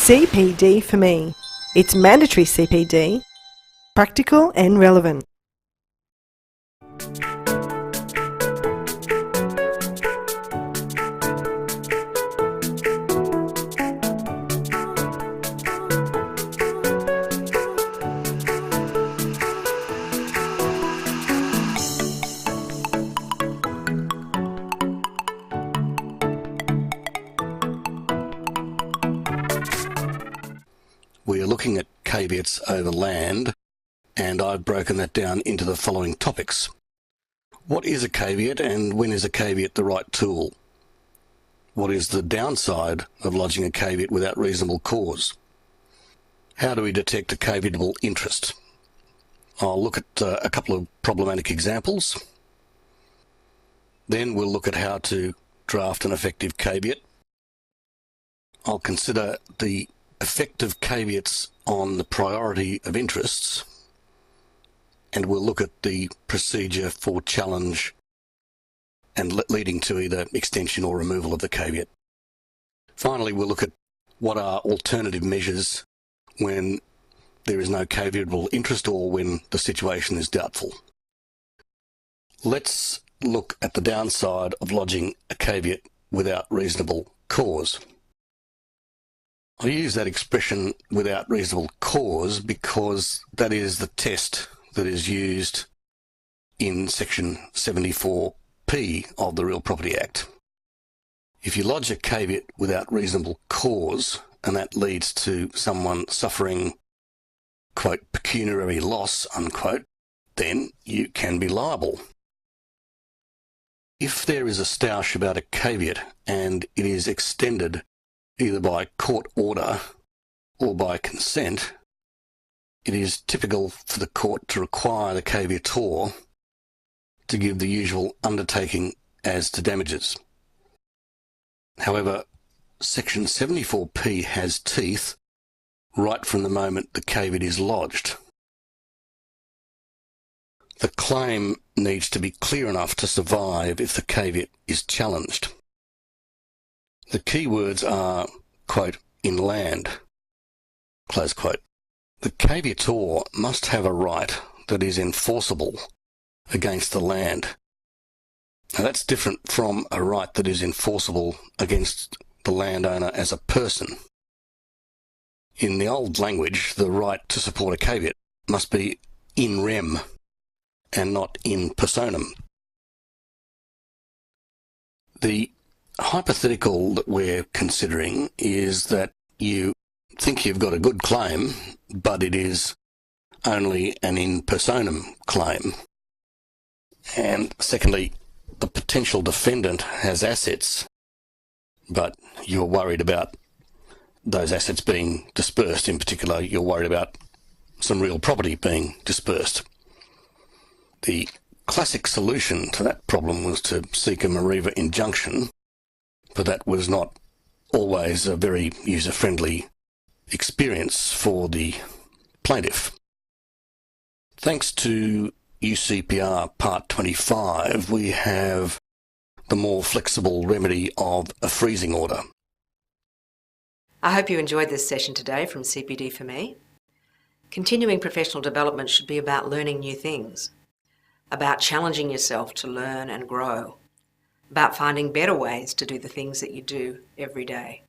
CPD-FORME. It's mandatory CPD, practical and relevant. We are looking at caveats over land, and I've broken that down into the following topics. What is a caveat, and when is a caveat the right tool? What is the downside of lodging a caveat without reasonable cause? How do we detect a caveatable interest? I'll look at a couple of problematic examples. Then we'll look at how to draft an effective caveat. I'll consider the effect of caveats on the priority of interests, and we'll look at the procedure for challenge and leading to either extension or removal of the caveat. Finally, we'll look at what are alternative measures when there is no caveatable interest or when the situation is doubtful. Let's look at the downside of lodging a caveat without reasonable cause. I use that expression without reasonable cause because that is the test that is used in section 74P of the Real Property Act. If you lodge a caveat without reasonable cause and that leads to someone suffering, quote, pecuniary loss, unquote, then you can be liable. If there is a stoush about a caveat and it is extended either by court order or by consent, it is typical for the court to require the caveator to give the usual undertaking as to damages. However, section 74P has teeth right from the moment the caveat is lodged. The claim needs to be clear enough to survive if the caveat is challenged. The key words are, quote, in land, close quote. The caveator must have a right that is enforceable against the land. Now that's different from a right that is enforceable against the landowner as a person. In the old language, the right to support a caveat must be in rem and not in personam. The hypothetical that we're considering is that you think you've got a good claim, but it is only an in personam claim. And secondly, the potential defendant has assets, but you're worried about those assets being dispersed. In particular, you're worried about some real property being dispersed. The classic solution to that problem was to seek a Mariva injunction, but that was not always a very user-friendly experience for the plaintiff. Thanks to UCPR Part 25, we have the more flexible remedy of a freezing order. I hope you enjoyed this session today from CPD-FORME. Continuing professional development should be about learning new things, about challenging yourself to learn and grow, about finding better ways to do the things that you do every day.